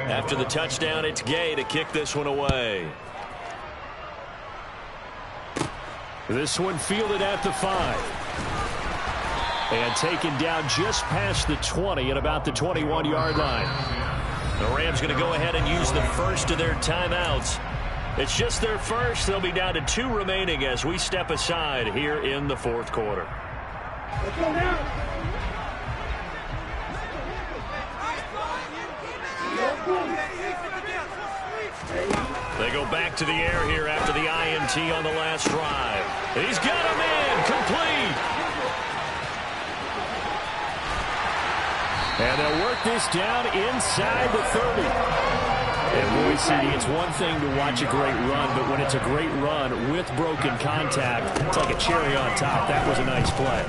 After the touchdown, it's Gay to kick this one away. This one fielded at the 5. And taken down just past the 20 at about the 21-yard line. The Rams going to go ahead and use the first of their timeouts. It's just their first. They'll be down to 2 remaining as we step aside here in the fourth quarter. Let's go now. They go back to the air here after the INT on the last drive. He's got a man complete. And they'll work this down inside the 30. And boy, CD, it's one thing to watch a great run, but when it's a great run with broken contact, it's like a cherry on top. That was a nice play.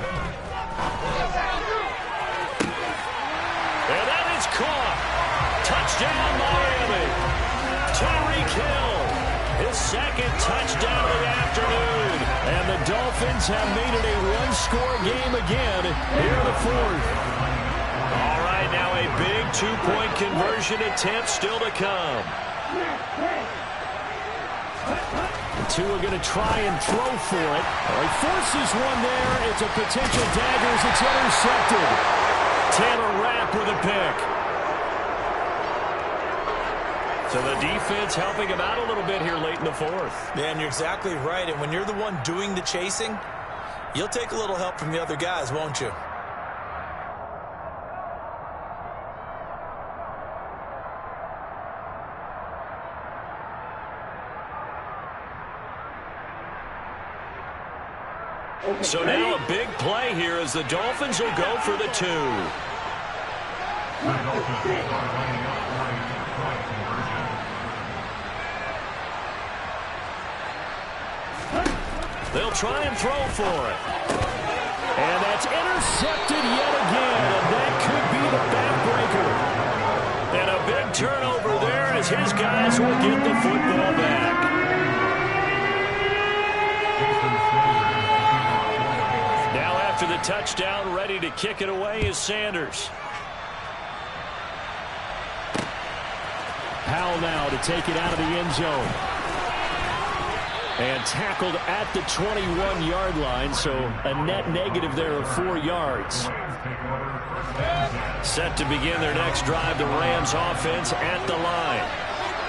And that is caught. Touchdown, Miami. Tyreek Hill, his second touchdown of the afternoon. And the Dolphins have made it a one-score game again here in the fourth. All right, now a big two-point conversion attempt still to come. Tua going to try and throw for it. He forces one there. It's a potential dagger as it's intercepted. Taylor Rapp with a pick. So the defense helping him out a little bit here late in the fourth. Yeah, and you're exactly right. And when you're the one doing the chasing, you'll take a little help from the other guys, won't you? So now a big play here as the Dolphins will go for the 2. They'll try and throw for it. And that's intercepted yet again, and that could be the backbreaker. And a big turnover there as his guys will get the football back. Now after the touchdown, ready to kick it away is Sanders. Powell now to take it out of the end zone. And tackled at the 21-yard line, so a net negative there of 4 yards. Set to begin their next drive, the Rams offense at the line.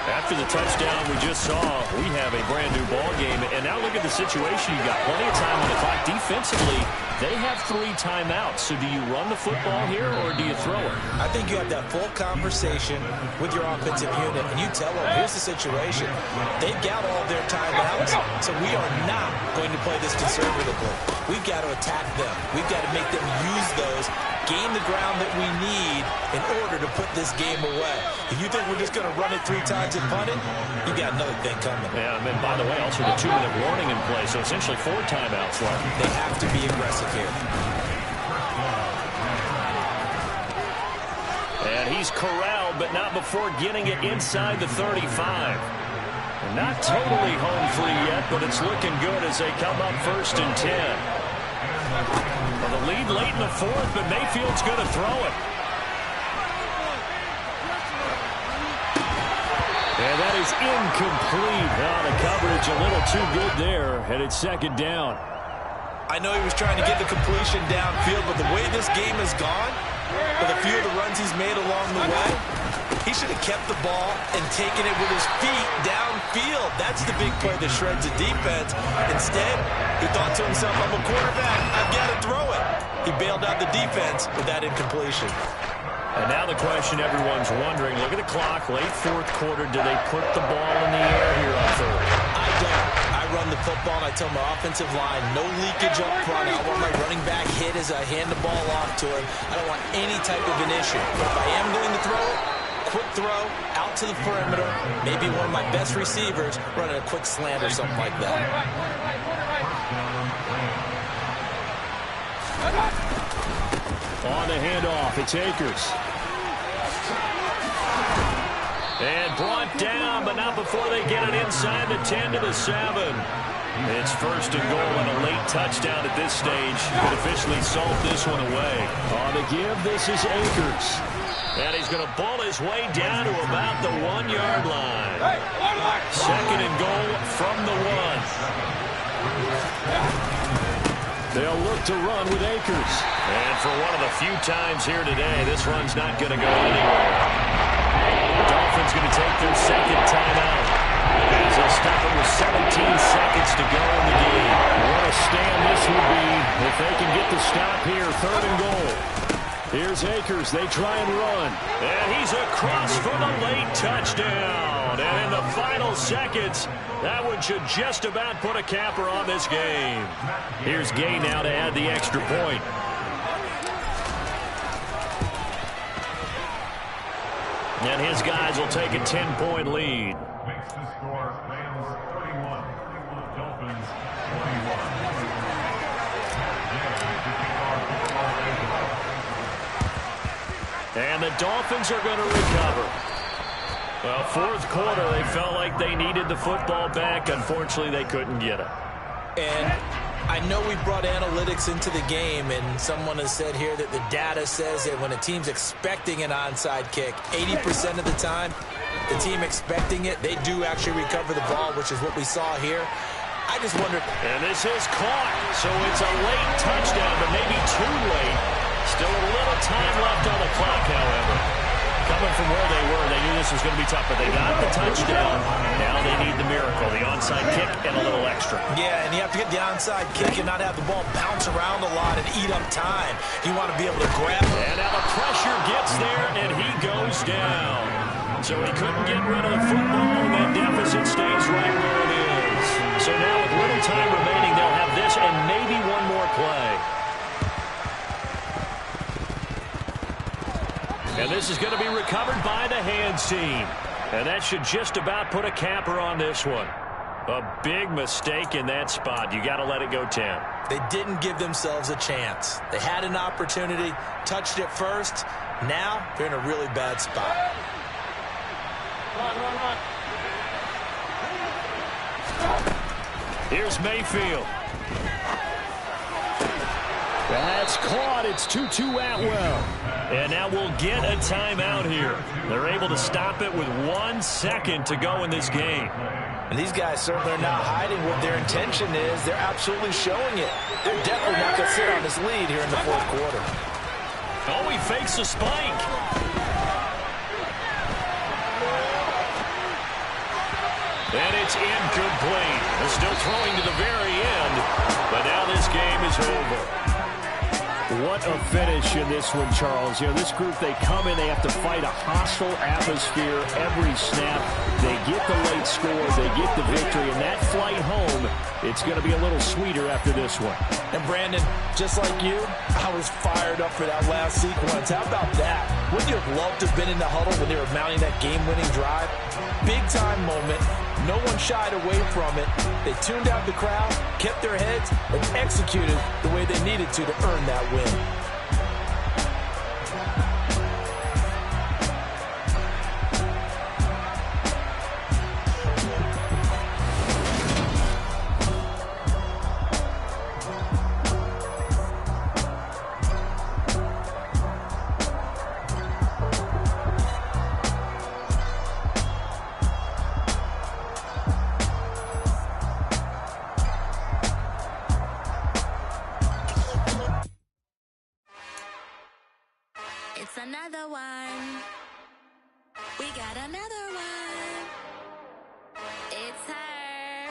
After the touchdown we just saw, we have a brand-new ball game. And now look at the situation. You got plenty of time on the clock. Defensively, they have 3 timeouts. So do you run the football here or do you throw it? I think you have that full conversation with your offensive unit, and you tell them, here's the situation. They've got all their timeouts, so we are not going to play this conservatively. We've got to attack them. We've got to make them use those, gain the ground that we need in order to put this game away. If you think we're just going to run it 3 times and punt it, you got another thing coming. Yeah, and by the way, also the 2-minute warning in play, so essentially 4 timeouts left. They have to be aggressive here. And he's corralled, but not before getting it inside the 35. And not totally home free yet, but it's looking good as they come up 1st and 10. Well, the lead late in the fourth, but Mayfield's going to throw it. And that is incomplete. Now the coverage a little too good there, and it's 2nd down. I know he was trying to get the completion downfield, but the way this game has gone, with a few of the runs he's made along the way, he should have kept the ball and taken it with his feet downfield. That's the big play that shreds the defense. Instead, he thought to himself, I'm a quarterback, I've got to throw it. He bailed out the defense with that incompletion. And now the question everyone's wondering, look at the clock, late fourth quarter, do they put the ball in the air here on 3rd? I don't. I run the football, and I tell my offensive line, no leakage up front. I don't want my running back hit as I hand the ball off to him. I don't want any type of an issue. But if I am going to throw it, quick throw, out to the perimeter, maybe one of my best receivers running a quick slant or something like that. On the handoff, it's Akers. And brought down, but not before they get it inside the 10 to the 7. It's first and goal and a late touchdown at this stage could officially salt this one away. On the give, this is Akers. And he's going to ball his way down to about the 1-yard line. Second and goal from the 1. They'll look to run with Akers. And for one of the few times here today, this run's not going to go anywhere. The Dolphins going to take their second timeout as they'll stop it with 17 seconds to go in the game. What a stand this would be if they can get the stop here. Third and goal. Here's Akers. They try and run. And he's across for the late touchdown. And in the final seconds, that one should just about put a capper on this game. Here's Gay now to add the extra point. And his guys will take a 10-point lead. Makes the score Rams 31, Dolphins 21. And the Dolphins are going to recover. Well, fourth quarter, they felt like they needed the football back. Unfortunately, they couldn't get it. And I know we brought analytics into the game, and someone has said here that the data says that when a team's expecting an onside kick, 80% of the time, the team expecting it, they do actually recover the ball, which is what we saw here. I just wondered. And this is caught, so it's a late touchdown, but maybe too late. Still a little time left on the clock, however. Coming from where they were, they knew this was going to be tough, but they got the touchdown. Now they need the miracle, the onside kick and a little extra. Yeah, and you have to get the onside kick and not have the ball bounce around a lot and eat up time. You want to be able to grab it. And now the pressure gets there, and he goes down. So he couldn't get rid of the football, and that deficit stays right where it is. So now with little time remaining, they'll have this and maybe one more play. And this is going to be recovered by the hands team. And that should just about put a capper on this one. A big mistake in that spot. You got to let it go 10. They didn't give themselves a chance. They had an opportunity, touched it first. Now they're in a really bad spot. Run. Here's Mayfield. That's caught. It's 2-2 Atwell. And now we'll get a timeout here. They're able to stop it with 1 second to go in this game. And these guys certainly are not hiding what their intention is. They're absolutely showing it. They're definitely not going to sit on this lead here in the fourth quarter. Oh, he fakes a spike. And it's incomplete. They're still throwing to the very end. But now this game is over. What a finish in this one, Charles. You know, this group, they come in, they have to fight a hostile atmosphere every snap. They get the late score, they get the victory, and that flight home, it's going to be a little sweeter after this one. And Brandon, just like you, I was fired up for that last sequence. How about that? Wouldn't you have loved to have been in the huddle when they were mounting that game-winning drive? Big-time moment. No one shied away from it. They tuned out the crowd, kept their heads, and executed the way they needed to earn that win. It's another one. We got another one. It's her.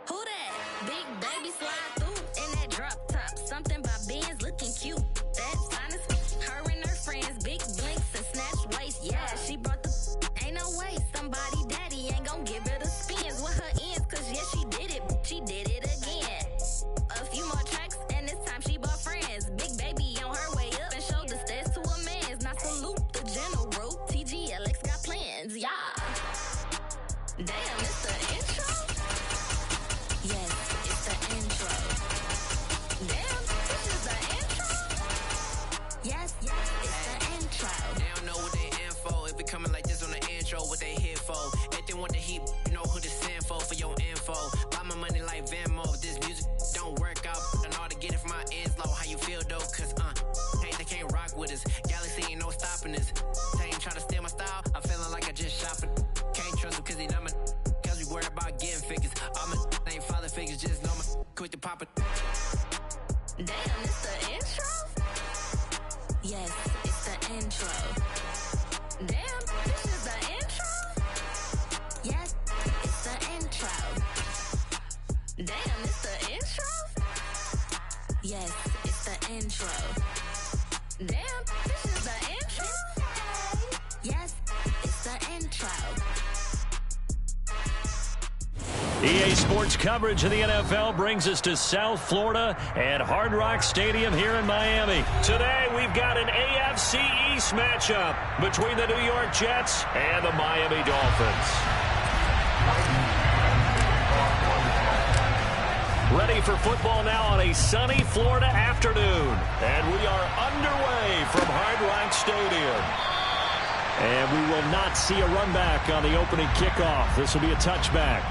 Who that? Big baby slide through in that drop top. Something about Benz looking cute. That's honest. Her and her friends, big blinks and snatched waist. Yeah, she brought the. Ain't no way somebody daddy ain't gonna give her the spins with her ends. Cause yeah, she did it. She did it again. A few more tracks and this time she bought friends. Big baby on her way up and showed the stairs to a man's. Now salute the general. TGLX got plans, yeah. Damn, it's the intro? Yes, it's the intro. Damn, this is the intro? Yes, it's the intro. They don't know what they info. If we coming like this on the intro, what they here for? If they want the heat, you know who to send for your info. Buy my money like They ain't trying to steal my style. I'm feeling like I just shot for. Can't trust him cause he not my. Cause we worried about getting figures. All my ain't father figures, just know my quick to pop it. Damn, it's the intro? Yes, it's the intro. Damn, this is the intro? Yes, it's the intro. Damn, it's the intro? Yes, it's the intro. Damn, this is the intro? Yes, it's the intro. EA Sports coverage of the NFL brings us to South Florida and Hard Rock Stadium here in Miami. Today we've got an AFC East matchup between the New York Jets and the Miami Dolphins. Ready for football now on a sunny Florida afternoon. And we are underway from Hard Rock Stadium. And we will not see a run back on the opening kickoff. This will be a touchback.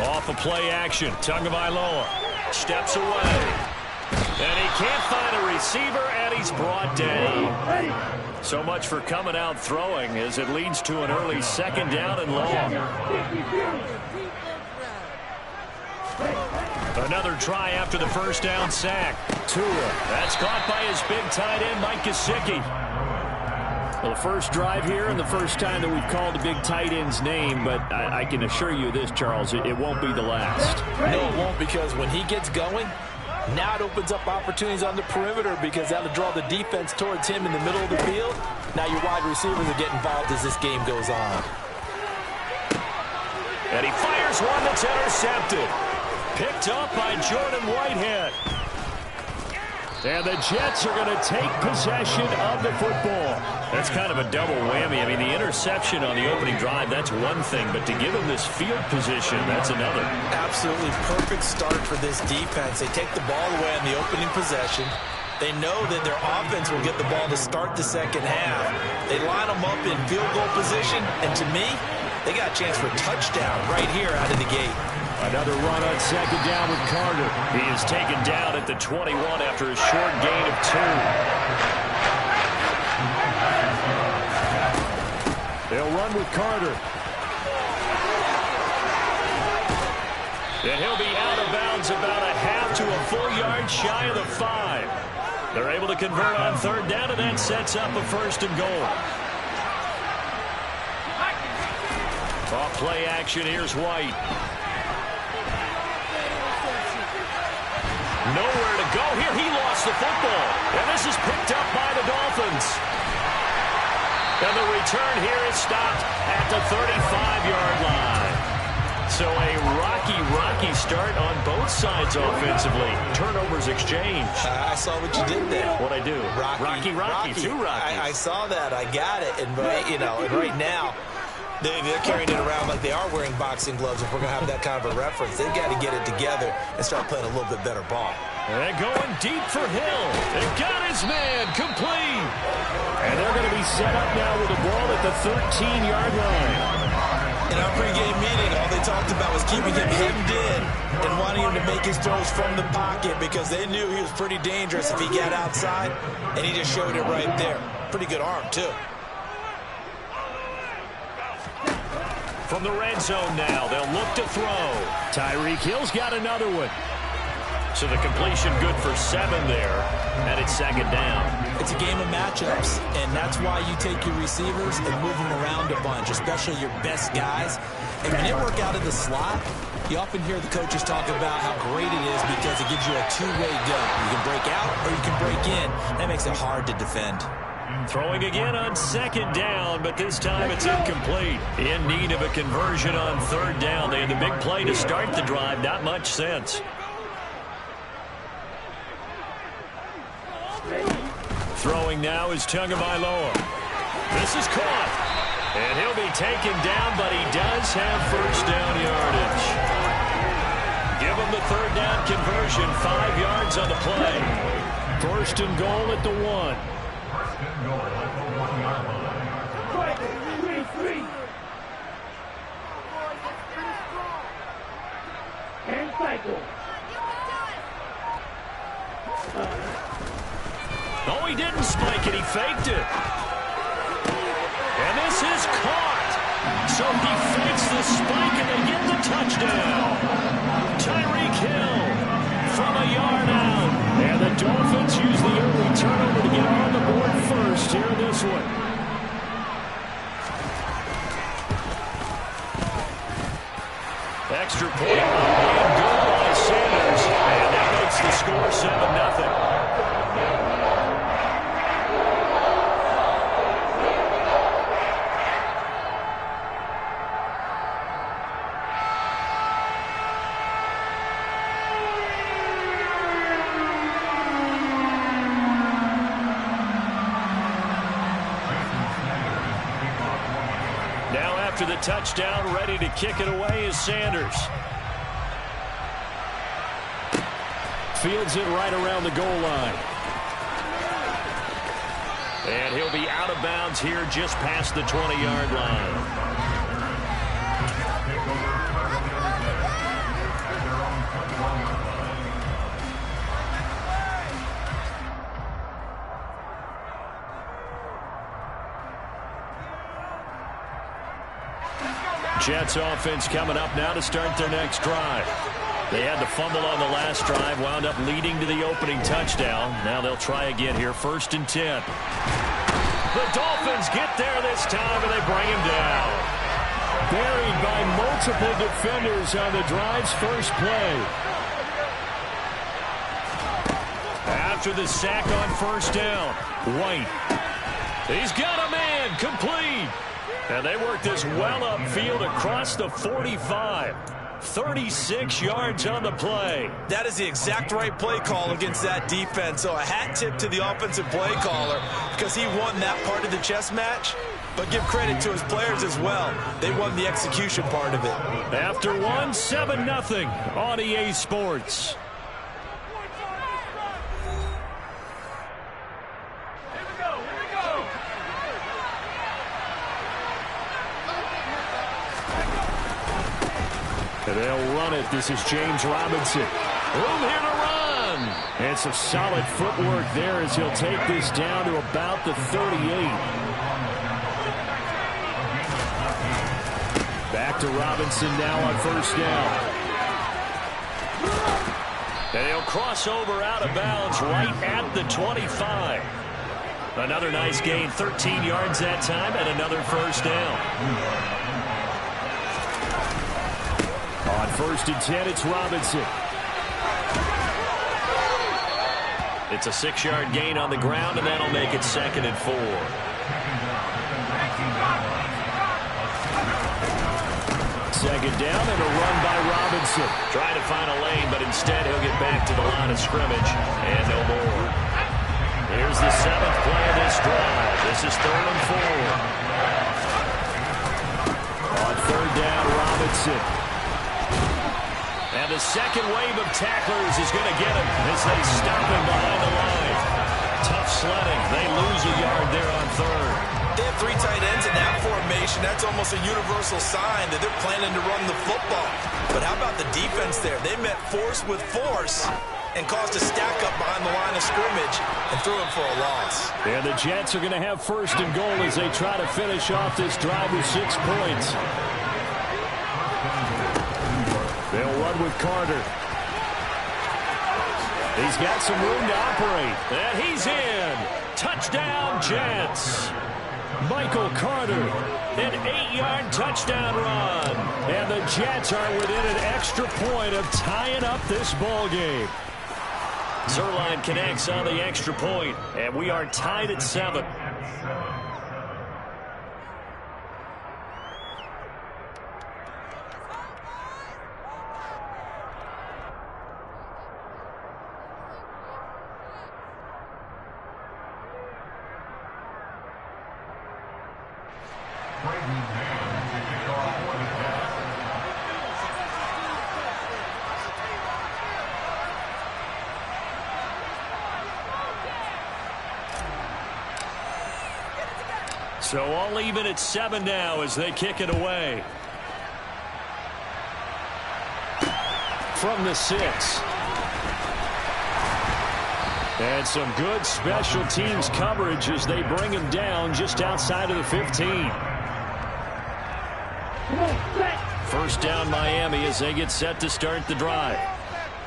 Off a play action. Tagovailoa steps away. And he can't find a receiver, and he's brought down. So much for coming out throwing as it leads to an early second down and long. Another try after the first down sack. Tua. That's caught by his big tight end, Mike Gesicki. Well, the first drive here and the first time that we've called a big tight end's name, but I can assure you this, Charles, it won't be the last. No, it won't, because when he gets going, now it opens up opportunities on the perimeter because that'll draw the defense towards him in the middle of the field. Now your wide receivers are getting involved as this game goes on. And he fires one that's intercepted. Picked up by Jordan Whitehead. And the Jets are going to take possession of the football. That's kind of a double whammy. I mean, the interception on the opening drive, that's one thing. But to give him this field position, that's another. Absolutely perfect start for this defense. They take the ball away on the opening possession. They know that their offense will get the ball to start the second half. They line them up in field goal position. And to me, they got a chance for a touchdown right here out of the gate. Another run on second down with Carter. He is taken down at the 21 after a short gain of 2. They'll run with Carter. And he'll be out of bounds about a half to a full yard shy of the 5. They're able to convert on third down, and that sets up a first and goal. Off play action, here's White. Nowhere to go here. He lost the football. And this is picked up by the Dolphins. And the return here is stopped at the 35-yard line. So a rocky start on both sides offensively. Turnovers exchanged. I saw what you did there. What'd I do? Rocky. Two Rockies. I saw that. I got it. And right now, they're carrying it around like they are wearing boxing gloves. If we're going to have that kind of a reference, they've got to get it together and start playing a little bit better ball. And going deep for Hill. They got his man complete. And they're going to be set up now with the ball at the 13-yard line. In our pregame meeting, all they talked about was keeping him hemmed in and wanting him to make his throws from the pocket because they knew he was pretty dangerous if he got outside, and he just showed it right there. Pretty good arm, too. From the red zone now, they'll look to throw. Tyreek Hill's got another one. So the completion good for 7 there, and it's second down. It's a game of matchups, and that's why you take your receivers and move them around a bunch, especially your best guys. And when you work out of the slot, you often hear the coaches talk about how great it is because it gives you a two-way go. You can break out or you can break in. That makes it hard to defend. Throwing again on second down, but this time it's incomplete. In need of a conversion on third down. They had the big play to start the drive. Not much sense. Throwing now is Tagovailoa. This is caught. And he'll be taken down, but he does have first down yardage. Give him the third down conversion. 5 yards on the play. First and goal at the 1. First and goal at the 1-yard line. spike, and he faked it. And this is caught. So he fakes the spike, and they get the touchdown. Tyreek Hill from a yard out. And the Dolphins use the early turnover to get on the board first here in this one. Extra point and good by Sanders. And that makes the score 7-0. After the touchdown, ready to kick it away is Sanders. Fields it right around the goal line. And he'll be out of bounds here just past the 20-yard line. Jets offense coming up now to start their next drive. They had the fumble on the last drive, wound up leading to the opening touchdown. Now they'll try again here, 1st and 10. The Dolphins get there this time, and they bring him down. Buried by multiple defenders on the drive's first play. After the sack on 1st down, White. He's got a man, complete. And they work this well upfield across the 45. 36 yards on the play. That is the exact right play call against that defense. So a hat tip to the offensive play caller because he won that part of the chess match. But give credit to his players as well. They won the execution part of it. After 7-0 on EA Sports. They'll run it. This is James Robinson. Room here to run. And some solid footwork there as he'll take this down to about the 38. Back to Robinson now on 1st down. And he'll cross over out of bounds right at the 25. Another nice gain, 13 yards that time, and another 1st down. On 1st and 10, it's Robinson. It's a 6-yard gain on the ground, and that'll make it 2nd and 4. Second down and a run by Robinson. Trying to find a lane, but instead he'll get back to the line of scrimmage, and no more. Here's the 7th play of this drive. This is 3rd and 4. On 3rd down, Robinson. And the second wave of tacklers is going to get him as they stop him behind the line. Tough sledding. They lose a yard there on 3rd. They have 3 tight ends in that formation. That's almost a universal sign that they're planning to run the football. But how about the defense there? They met force with force and caused a stack up behind the line of scrimmage and threw him for a loss. And the Jets are going to have 1st and goal as they try to finish off this drive with 6 points. They'll run with Carter. He's got some room to operate. And he's in. Touchdown, Jets. Michael Carter, an 8-yard touchdown run. And the Jets are within an extra point of tying up this ball game. Zerline connects on the extra point, and we are tied at 7. So all even at 7 now as they kick it away. From the 6. And some good special teams coverage as they bring him down just outside of the 15. First down Miami as they get set to start the drive.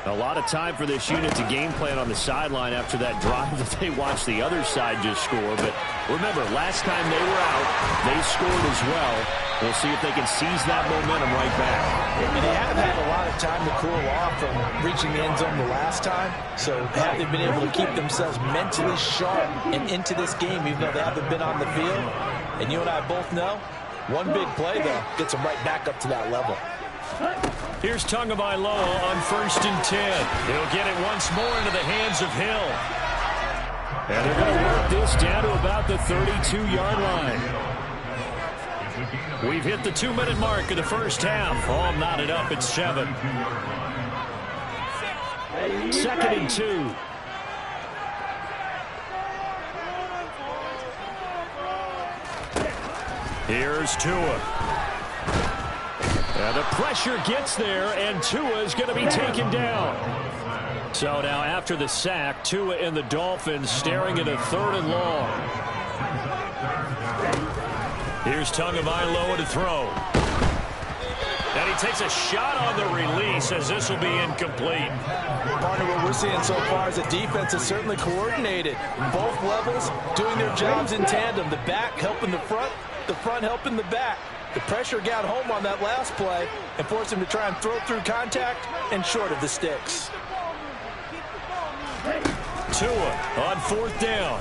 A lot of time for this unit to game plan on the sideline after that drive that they watched the other side just score. But remember, last time they were out, they scored as well. We'll see if they can seize that momentum right back. And they have had a lot of time to cool off from reaching the end zone the last time. So have they been able to keep themselves mentally sharp and into this game even though they haven't been on the field? And you and I both know, one big play, though, gets them right back up to that level. Here's Tagovailoa on 1st and 10. He'll get it once more into the hands of Hill. And they're going to work this down to about the 32-yard line. We've hit the 2-minute mark of the first half. All knotted up at 7. 2nd and 2. Here's Tua. And the pressure gets there, and Tua is going to be taken down. So now after the sack, Tua and the Dolphins staring at a 3rd and long. Here's Tagovailoa to throw. And he takes a shot on the release as this will be incomplete. Partner, what we're seeing so far is the defense is certainly coordinated. Both levels doing their jobs in tandem. The back helping the front helping the back. The pressure got home on that last play and forced him to try and throw through contact and short of the sticks. Tua on 4th down.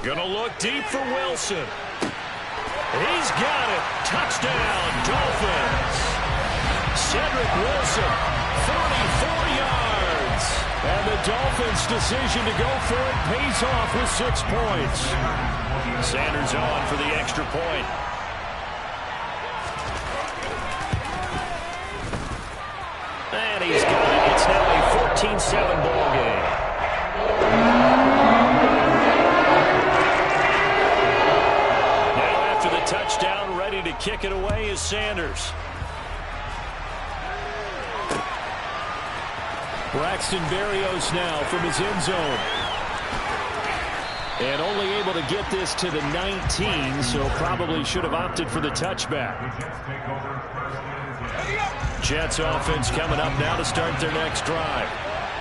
Gonna look deep for Wilson. He's got it. Touchdown, Dolphins. Cedric Wilson, 44 yards. And the Dolphins' decision to go for it pays off with 6 points. Sanders on for the extra point. And he's got it. It's now a 14-7 ball game. Now after the touchdown, ready to kick it away is Sanders. Braxton Berrios now from his end zone. And only able to get this to the 19, so probably should have opted for the touchback. Jets offense coming up now to start their next drive.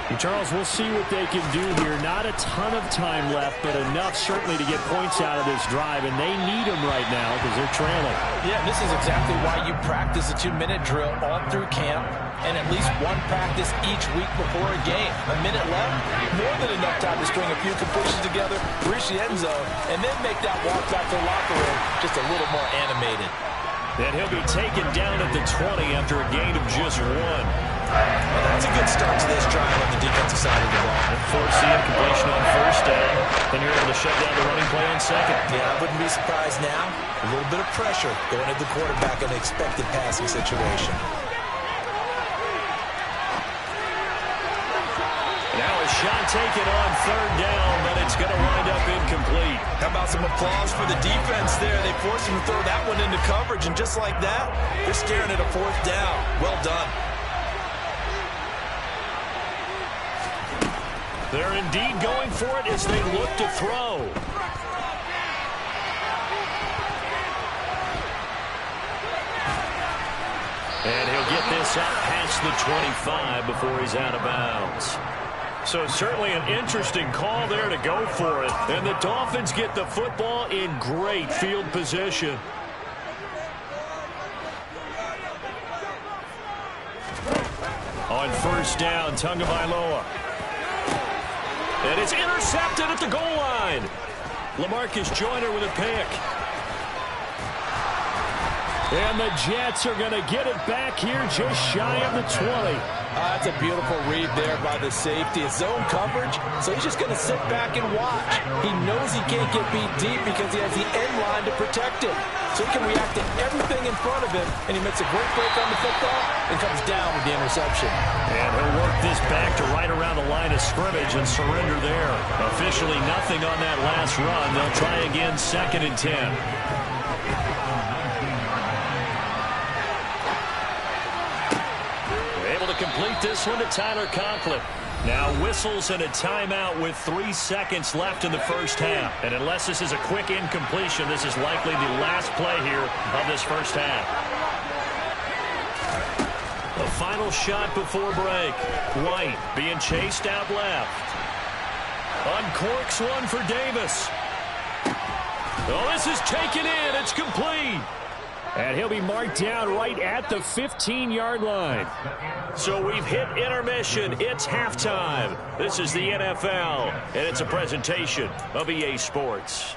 And Charles, we'll see what they can do here. Not a ton of time left, but enough certainly to get points out of this drive, and they need them right now because they're trailing. Yeah, this is exactly why you practice a 2-minute drill all through camp and at least one practice each week before a game. A minute left, more than enough time to string a few completions together, reach the end zone, and then make that walk back to the locker room just a little more animated. And he'll be taken down at the 20 after a gain of just 1. Well, that's a good start to this drive on the defensive side of the ball. And force the incompletion on 1st down. Then you're able to shut down the running play on 2nd. Yeah, I wouldn't be surprised now. A little bit of pressure going at the quarterback in an expected passing situation. Now a shot taken on 3rd down, but it's going to wind up incomplete. How about some applause for the defense there? They forced him to throw that one into coverage, and just like that, they're staring at a 4th down. Well done. They're indeed going for it as they look to throw. And he'll get this up past the 25 before he's out of bounds. So certainly an interesting call there to go for it. And the Dolphins get the football in great field position. On 1st down, Tagovailoa. And it's intercepted at the goal line. LaMarcus Joyner with a pick. And the Jets are going to get it back here just shy of the 20. That's a beautiful read there by the safety. It's zone coverage, so he's just going to sit back and watch. He knows he can't get beat deep because he has the end line to protect him. So he can react to everything in front of him, and he makes a great break on the football and comes down with the interception. And he'll work this back to right around the line of scrimmage and surrender there. Officially nothing on that last run. They'll try again 2nd and 10. Complete this one to Tyler Conklin. Now whistles and a timeout with 3 seconds left in the first half. And unless this is a quick incompletion, this is likely the last play here of this first half. The final shot before break. White being chased out left. Uncorks one for Davis. Oh, this is taken in. It's complete. And he'll be marked down right at the 15-yard line. So we've hit intermission. It's halftime. This is the NFL, and it's a presentation of EA Sports.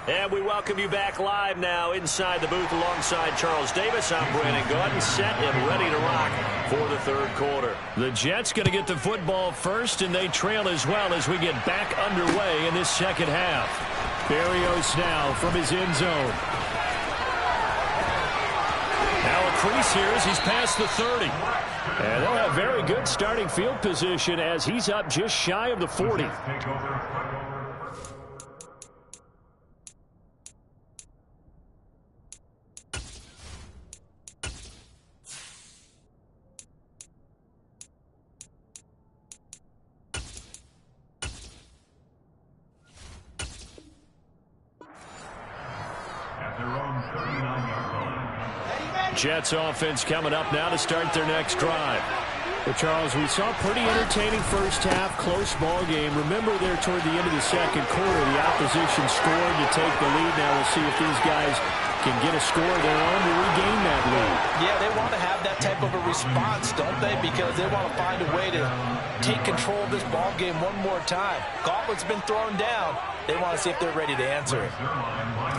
And we welcome you back live now inside the booth alongside Charles Davis. I'm Brandon Gaudin, set and ready to rock for the third quarter. The Jets going to get the football first, and they trail as well as we get back underway in this second half. Berrios now from his end zone. Now a crease here as he's past the 30. And they'll have very good starting field position as he's up just shy of the 40. Jets offense coming up now to start their next drive. Well, Charles, we saw a pretty entertaining first half, close ball game. Remember there toward the end of the second quarter, the opposition scored to take the lead. Now we'll see if these guys can get a score of their own to regain that lead. Yeah, they want to have that type of a response, don't they? Because they want to find a way to take control of this ball game one more time. Gauntlet's been thrown down. They want to see if they're ready to answer it.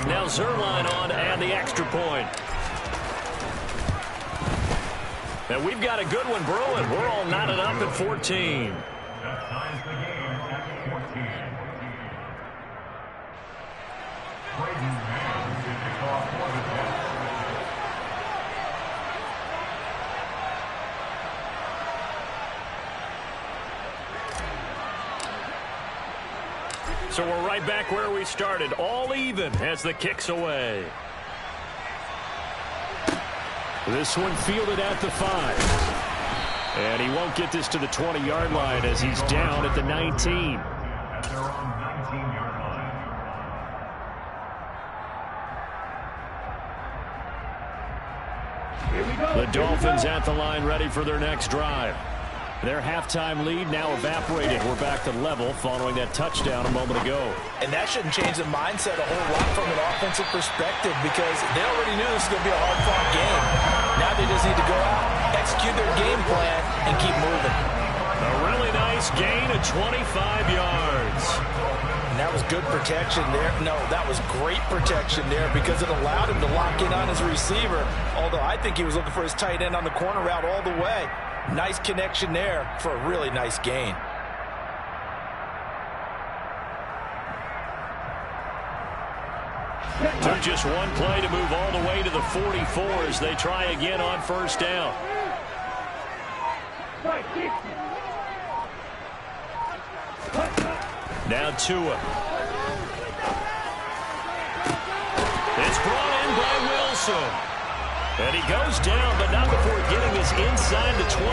Now Zerline on and the extra point. And we've got a good one brewing. We're all knotted up at 14. That ties the game at 14. Braden Mann is the call for the Jets. So we're right back where we started. All even as the kick's away. This one fielded at the 5. And he won't get this to the 20-yard line as he's down at the 19. at their own 19-yard line. The Dolphins at the line ready for their next drive. Their halftime lead now evaporated. We're back to level following that touchdown a moment ago. And that shouldn't change the mindset a whole lot from an offensive perspective because they already knew this was going to be a hard-fought game. Now they just need to go out, execute their game plan, and keep moving. A really nice gain of 25 yards. And that was good protection there. No, that was great protection there because it allowed him to lock in on his receiver, although I think he was looking for his tight end on the corner route all the way. Nice connection there for a really nice gain. Took just one play to move all the way to the 44 as they try again on first down. Now Tua. It's brought in by Wilson. And he goes down, but not before getting us inside the 25.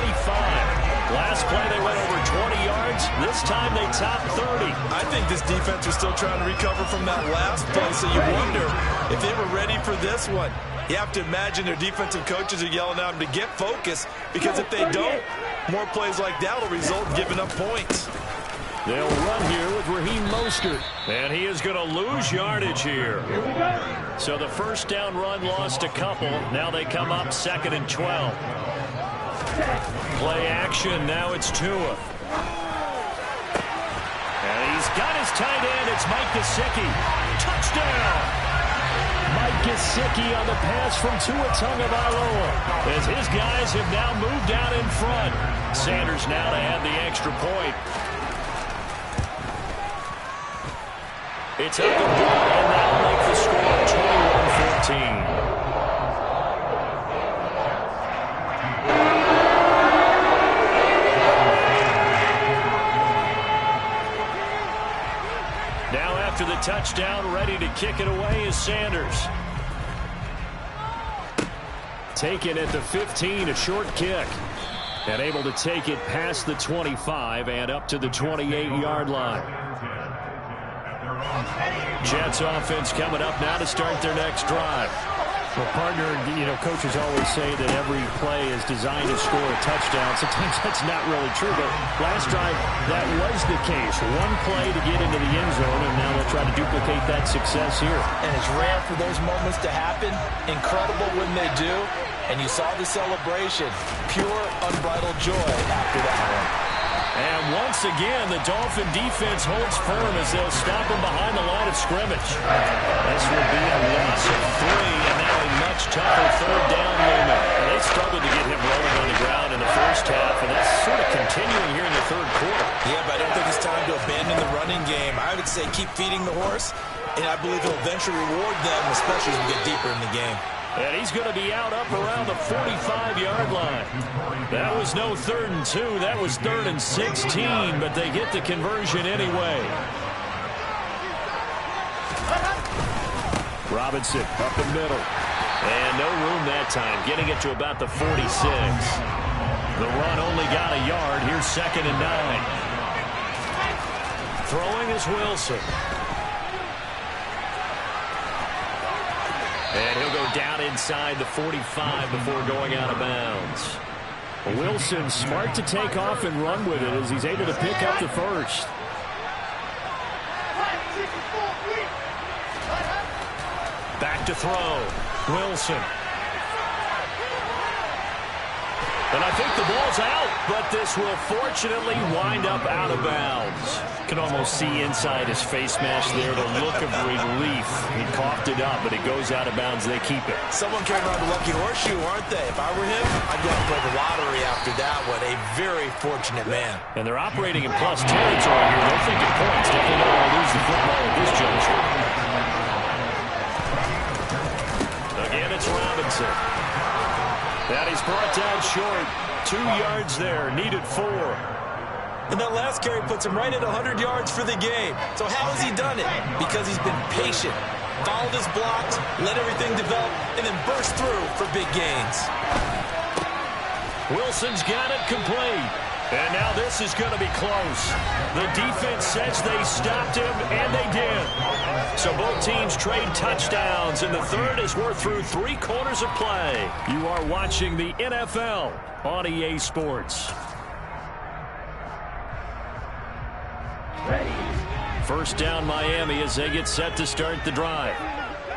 Last play, they went over 20 yards. This time, they topped 30. I think this defense was still trying to recover from that last play, so you wonder if they were ready for this one. You have to imagine their defensive coaches are yelling at them to get focused, because if they don't, more plays like that will result in giving up points. They'll run here with Raheem Mostert. And he is going to lose yardage here. So the first down run lost a couple. Now they come up 2nd and 12. Play action. Now it's Tua. And he's got his tight end. It's Mike Gesicki. Touchdown! Mike Gesicki on the pass from Tua Tagovailoa. As his guys have now moved out in front. Sanders now to add the extra point. It's up and good, and that'll make the score 21-14. Now after the touchdown, ready to kick it away is Sanders. taken at the 15, a short kick. And able to take it past the 25 and up to the 28-yard line. Jets offense coming up now to start their next drive. Well, partner, coaches always say that every play is designed to score a touchdown. Sometimes that's not really true, but last drive, that was the case. One play to get into the end zone, and now they'll try to duplicate that success here. And it's rare for those moments to happen. Incredible when they do. And you saw the celebration. Pure, unbridled joy after that one. And once again, the Dolphin defense holds firm as they'll stop him behind the line of scrimmage. This will be a loss of 3, and now a much tougher third down movement. They struggled to get him rolling on the ground in the first half, and that's sort of continuing here in the third quarter. Yeah, but I don't think it's time to abandon the running game. I would say keep feeding the horse, and I believe he'll eventually reward them, especially as we get deeper in the game. And he's going to be out up around the 45-yard line. That was no 3rd and 2. That was 3rd and 16, but they get the conversion anyway. Robinson up the middle. And no room that time, getting it to about the 46. The run only got a yard. Here's 2nd and 9. Throwing is Wilson. And he'll go down inside the 45 before going out of bounds. Wilson smart to take off and run with it as he's able to pick up the first. Back to throw. Wilson. And I think the ball's out, but this will fortunately wind up out of bounds. Can almost see inside his face mask there the look of relief. He coughed it up, but it goes out of bounds. They keep it. Someone carrying around the lucky horseshoe, aren't they? If I were him, I'd go out and play the lottery after that one. A very fortunate man. And they're operating in plus territory here. They're thinking points. Definitely don't want to lose the football at this juncture. Again, it's Robinson. That he's brought down short. 2 yards there. Needed 4. And that last carry puts him right at 100 yards for the game. So how has he done it? Because he's been patient, followed his blocks, let everything develop, and then burst through for big gains. Wilson's got it complete. And now this is going to be close. The defense says they stopped him, and they did. So both teams trade touchdowns, and the third as we're through 3 quarters of play. You are watching the NFL on EA Sports. First down Miami as they get set to start the drive.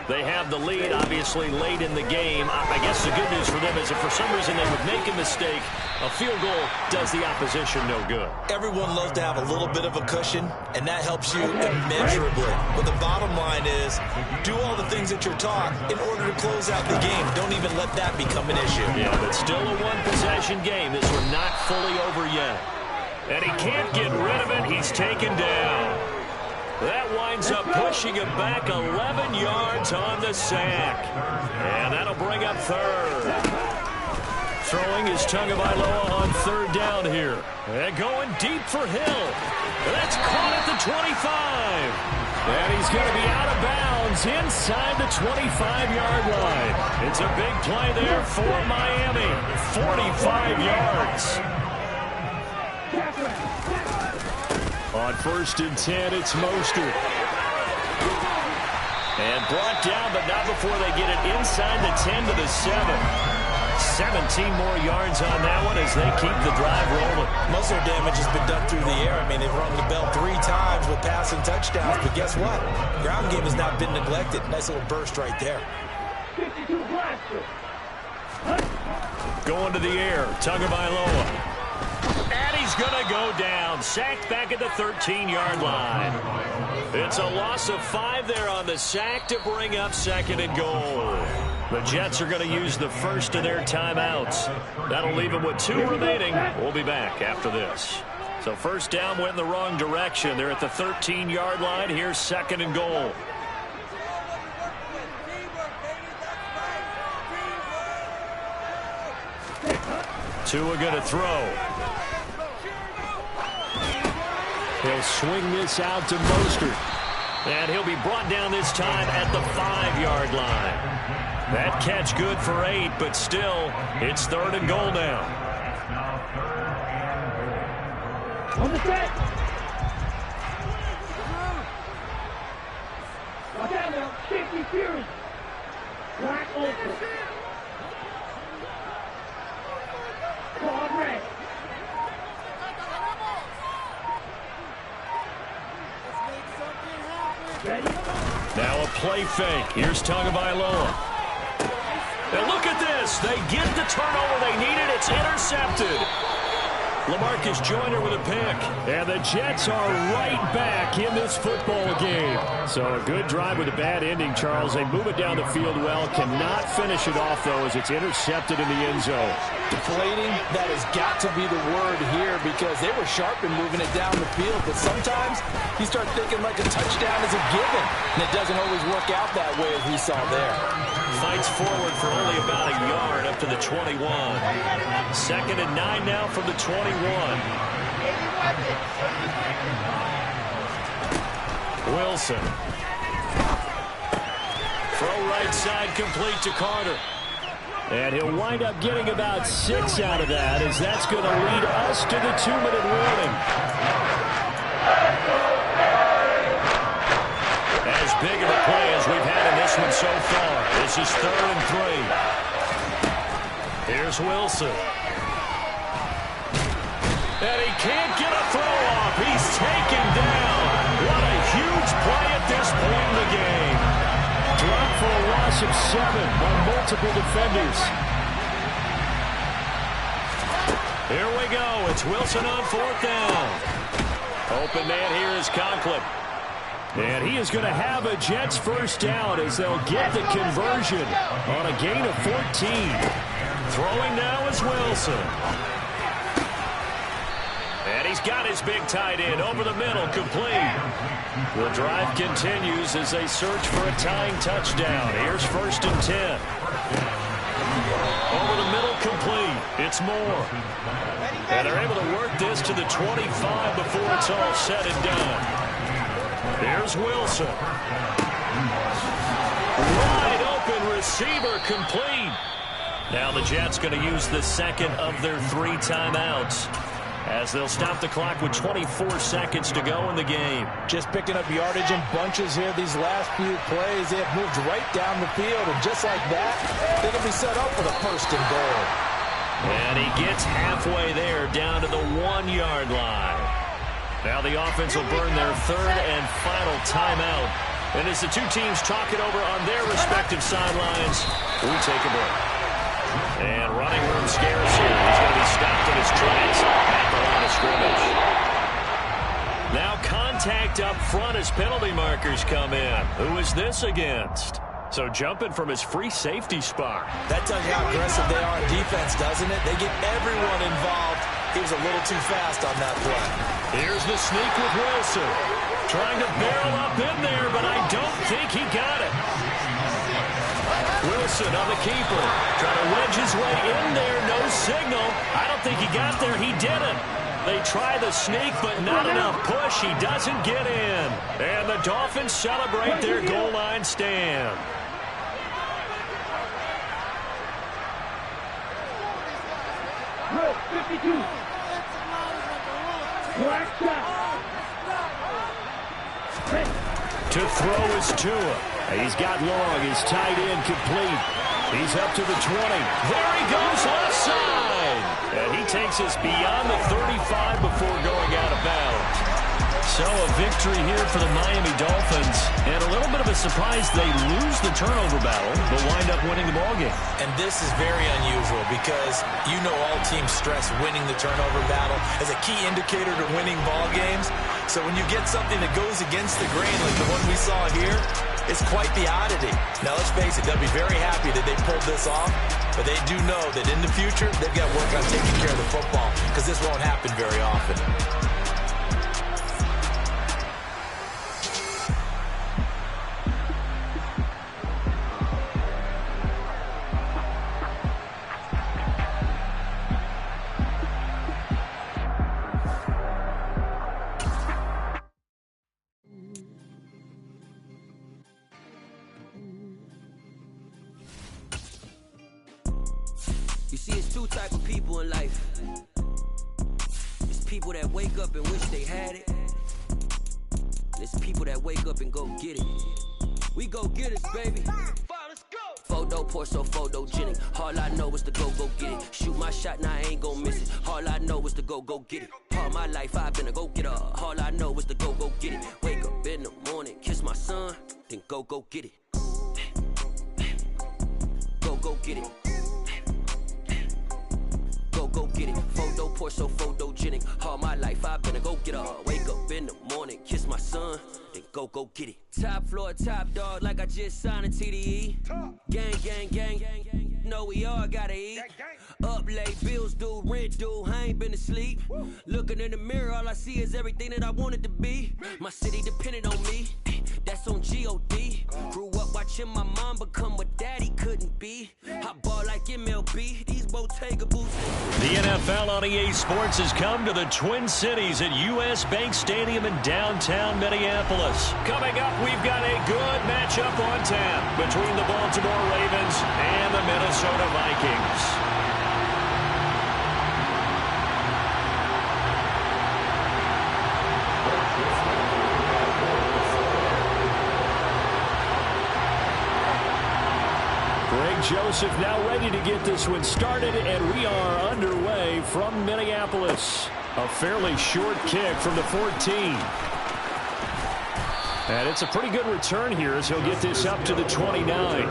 They have the lead, obviously, late in the game. I guess the good news for them is if for some reason they would make a mistake, a field goal does the opposition no good. Everyone loves to have a little bit of a cushion, and that helps you immeasurably. But the bottom line is, do all the things that you're taught in order to close out the game. Don't even let that become an issue. Yeah, but still a one-possession game. This one not fully over yet. And he can't get rid of it. He's taken down. That winds up pushing him back 11 yards on the sack. And that'll bring up third. Throwing is Tagovailoa on 3rd down here. And going deep for Hill. That's caught at the 25. And he's going to be out of bounds inside the 25-yard line. It's a big play there for Miami. 45 yards. On 1st and 10, it's Mostert. And brought down, but not before they get it inside the 10 to the 7. 17 more yards on that one as they keep the drive rolling. Most of their damage has been done through the air. I mean, they've rung the bell 3 times with passing touchdowns. But guess what? Ground game has not been neglected. Nice little burst right there. Going to the air, Tagovailoa. And he's going to go down. Sacked back at the 13-yard line. It's a loss of 5 there on the sack to bring up 2nd and goal. The Jets are going to use the first of their timeouts. That'll leave them with 2 remaining. We'll be back after this. So first down went in the wrong direction. They're at the 13-yard line. Here's 2nd and goal. Tua going to throw. He'll swing this out to Mostert. And he'll be brought down this time at the 5-yard line. That catch good for 8, but still, it's 3rd and goal now. Now third and goal. On the set. Watch out now. Safety Fury. Black open. Call red. Ready? Now a play fake. Here's Tagovailoa. And look at this. They get the turnover they needed. It's intercepted. LaMarcus Joyner with a pick. And the Jets are right back in this football game. So a good drive with a bad ending, Charles. They move it down the field well. Cannot finish it off, though, as it's intercepted in the end zone. Deflating, that has got to be the word here because they were sharp in moving it down the field. But sometimes you start thinking like a touchdown is a given. And it doesn't always work out that way as we saw there. Fights forward for only about a yard up to the 21. 2nd and 9 now from the 21. Wilson. Throw right side complete to Carter. And he'll wind up getting about 6 out of that, as that's going to lead us to the 2-minute warning. As big of a play as we've had in this one so far. This is 3rd and 3. Here's Wilson. And he can't get a throw off. He's taken down. What a huge play at this point in the game. Dropped for a loss of 7 on multiple defenders. Here we go. It's Wilson on 4th down. Open man here is Conklin. And he is going to have a Jets first down as they'll get the conversion on a gain of 14. Throwing now is Wilson. And he's got his big tight end over the middle, complete. The drive continues as they search for a tying touchdown. Here's 1st and 10. Over the middle, complete. It's Moore. And they're able to work this to the 25 before it's all said and done. Here's Wilson. Wide open receiver, complete. Now the Jets going to use the 2nd of their 3 timeouts, as they'll stop the clock with 24 seconds to go in the game. Just picking up yardage in bunches here these last few plays. They have moved right down the field, and just like that, they can be set up for the 1st and goal. And he gets halfway there, down to the 1-yard line. Now the offense will burn their 3rd and final timeout. And as the two teams talk it over on their respective sidelines, we take a break. And running room scarce here. He's going to be stopped in his tracks at the line of scrimmage. Now contact up front as penalty markers come in. Who is this against? So jumping from his free safety spot. That tells you how aggressive they are in defense, doesn't it? They get everyone involved. He was a little too fast on that play. Here's the sneak with Wilson. Trying to barrel up in there, but I don't think he got it. Wilson on the keeper. Trying to wedge his way in there. No signal. I don't think he got there. He didn't. They try the sneak, but not enough push. He doesn't get in. And the Dolphins celebrate their goal line stand. Good. 52. Black shot. To throw is Tua. He's got long. His tight end complete. He's up to the 20. There he goes left side. And he takes us beyond the 35 before going out of bounds. So a victory here for the Miami Dolphins. And a little bit of a surprise, they lose the turnover battle, but wind up winning the ballgame. And this is very unusual because you know all teams stress winning the turnover battle as a key indicator to winning ball games. So when you get something that goes against the grain like the one we saw here, it's quite the oddity. Now let's face it, they'll be very happy that they pulled this off, but they do know that in the future they've got to work on taking care of the football because this won't happen very often. You see, it's two type of people in life. It's people that wake up and wish they had it. And it's people that wake up and go get it. We go get it, baby. Photo pour so photogenic. All I know is to go get it. Shoot my shot, now I ain't gon' miss it. All I know is to go get it. All my life I've been a go-getter. All I know is to go get it. Wake up in the morning, kiss my son, then go get it. Go get it. Go get it. Photo pour so photogenic. All my life I've been a go-getter. Wake up in the morning, kiss my son, then go get it. Top floor, top dog, like I just signed a TDE. Gang. Know we all gotta eat. Up late, bills due, rent due, I ain't been asleep. Looking in the mirror, all I see is everything that I wanted to be. My city depended on me, that's on G.O.D. Grew up watching my mom become what daddy couldn't be. I ball like MLB, these Bottega boots. The NFL on EA Sports has come to the Twin Cities at U.S. Bank Stadium in downtown Minneapolis. Coming up, we've got a good matchup on tap between the Baltimore Ravens and the Minnesota Vikings. Joseph now ready to get this one started, and we are underway from Minneapolis. A fairly short kick from the 14. And it's a pretty good return here as he'll get this up to the 29.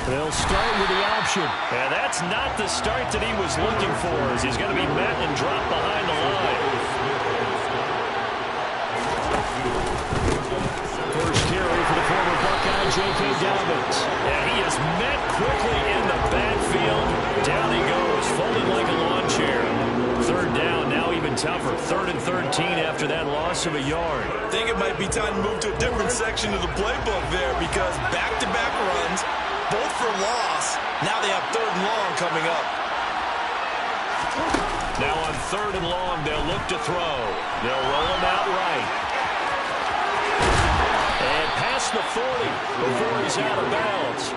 They'll start with the option. And that's not the start that he was looking for, as he's going to be met and dropped behind the line. First carry for the former Buckeye, J.K. Dobbins. And he is met quickly in the backfield. Down he goes, folded like a lawn chair. Third down, now even tougher. 3rd and 13 after that loss of a yard. I think it might be time to move to a different section of the playbook there, because back-to-back runs, both for loss. Now they have 3rd and long coming up. Now on 3rd and long, they'll look to throw. They'll roll him out right. And past the 40 before he's out of bounds.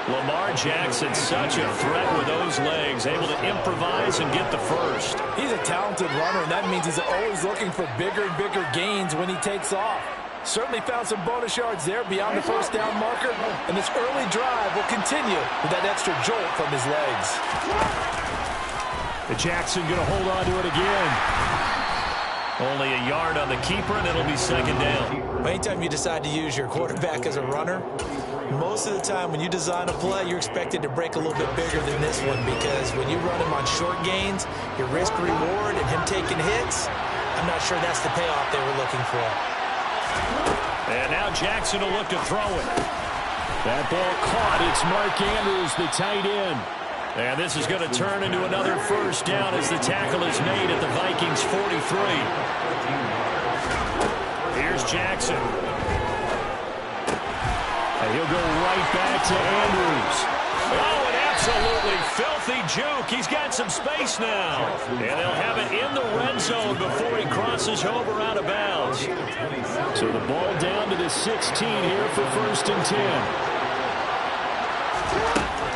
Lamar Jackson, such a threat with those legs, able to improvise and get the first. He's a talented runner, and that means he's always looking for bigger and bigger gains when he takes off. Certainly found some bonus yards there beyond the first down marker, and this early drive will continue with that extra jolt from his legs. The Jackson going to hold on to it again. Only a yard on the keeper, and it'll be 2nd down. Anytime you decide to use your quarterback as a runner, most of the time when you design a play, you're expected to break a little bit bigger than this one, because when you run him on short gains, your risk-reward and him taking hits, I'm not sure that's the payoff they were looking for. And now Jackson will look to throw it. That ball caught. It's Mark Andrews, the tight end. And this is going to turn into another first down as the tackle is made at the Vikings 43. Here's Jackson. And he'll go right back to Andrews. Oh, an absolutely filthy juke. He's got some space now. And they'll have it in the red zone before he crosses over out of bounds. So the ball down to the 16 here for 1st and 10.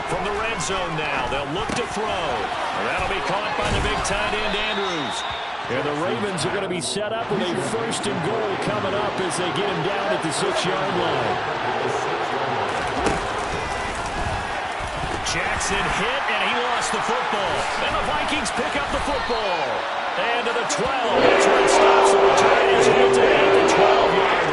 From the red zone now, they'll look to throw. And that'll be caught by the big tight end, Andrews. And the Ravens are going to be set up with a 1st and goal coming up as they get him down at the 6-yard line. Jackson hit, and he lost the football. And the Vikings pick up the football. And to the 12. That's where it stops. The return is halted at the 12-yard